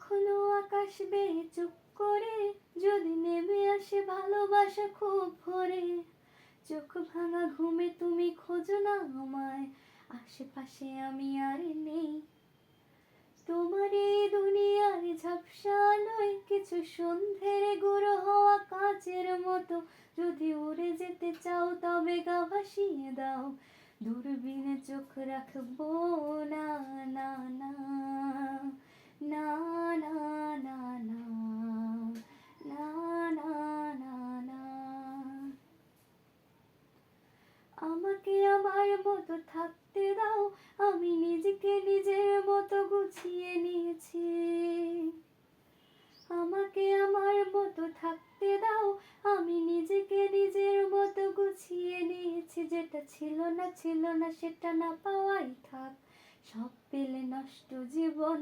কখনো আকাশ বেয়ে চুপ করে যদি নেমে আসে ভালোবাসা খুব ভোরে, চোখ ভাঙা ঘুমে তুমি খোঁজো না আমায়, আশেপাশে আমি আর নেই। তোমার এই দুনিয়ার ঝাপসা আলোয় কিছু সন্ধ্যের গুঁড়ো হওয়া কাচের মতো, যদি উড়ে যেতে চাও তবে গা ভাসিয়ে দাও, দূরবীনে চোখ রাখবো না। না না না না না না না না না না। আমাকে আমার মতো থাকতে দাও, আমি নিজেকে নিজের মতো গুছিয়ে নিয়েছি। আমাকে আমার মতো থাকতে দাও, আমি নিজেকে নিজের মতো গুছিয়ে নিয়েছি। যেটা ছিল না ছিল না সেটা না পাওয়াই থাক, সব পেলে নষ্ট জীবন।